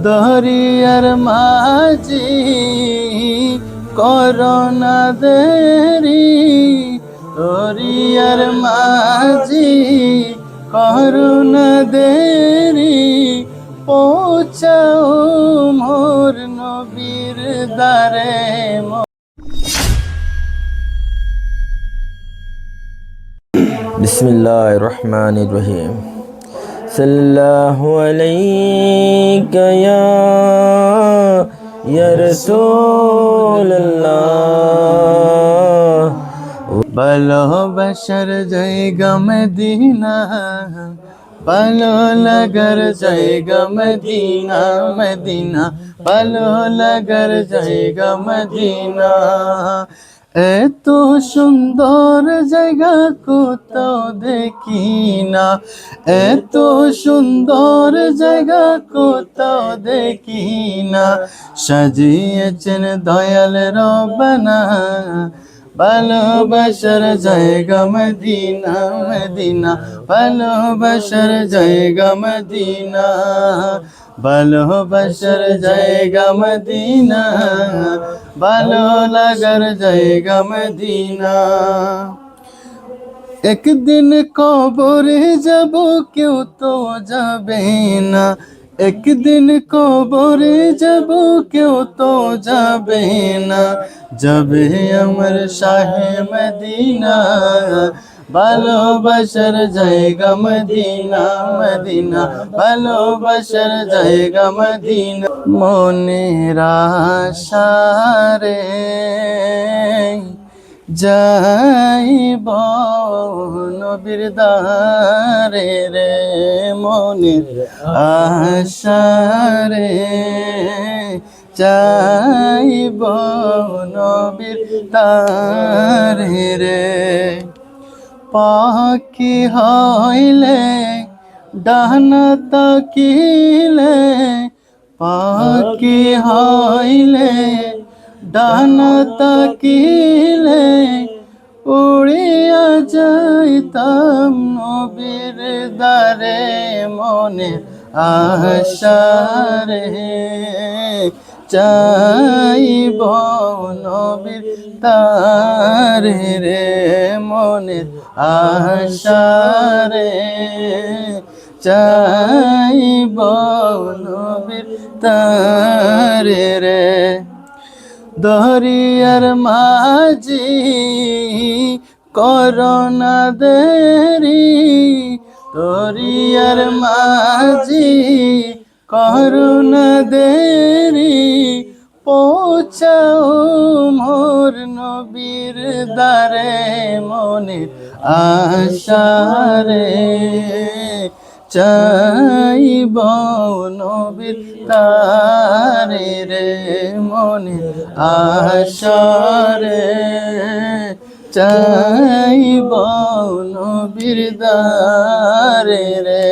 দরিয়ার মাঝি করোনা দেরি, দরিয়ার মাঝি করোনা দেরি, পৌঁছাও মোর নবীর দ্বারে। বিসমিল্লাহির রহমানির রহিম। সাল্লাল্লাহু আলাইকা ইয়া রাসূলুল্লাহ। ভালোবাসার জায়গা মদিনা, ভালো লাগার জায়গা মদিনা, মদিনা ভালো লাগার জায়গা মদিনা। এত সুন্দর জায়গা কোথাও দেখি না, এত সুন্দর জায়গা কোথাও দেখি না। সাজিয়েছেন দয়াল রব্বানা, ভালোবাসার জায়গা মদিনা, মদিনা ভালোবাসার জায়গা মদিনা, ভালোবাসার জায়গা মদিনা, ভালো লাগার জায়গা মদিনা। একদিন কবরে যাব কেউ তো যাবে না, একদিন কবরে যাব কেউ তো যাবে না। যাবে আমার শাহে মদিনা, ভালোবাসার জায়গা মদিনা, মদিনা ভালোবাসার জায়গা মদিনা। মনের আশারে যাইব নবীর দ্বারে রে, মনের আশারে যাইব নবীর দ্বারে রে। পাখি হইলে ডানা তাকিলে, পাখি হইলে ডানা তাকিলে, উড়িয়া যাইতাম নবীর দ্বারে। মনের আশারে যাইব নবীর দ্বারে রে, মনের আশারে যাইব নবীর দ্বারে রে। দরিয়ার মাঝি করোনা দেরি, দরিয়ার মাঝি করোনা দেরি, পৌঁছাও মোর নবীর দ্বারে। মনের আশারে চাইব নবীর দ্বারে রে, মনের আশারে চাইব নবীর দ্বারে রে।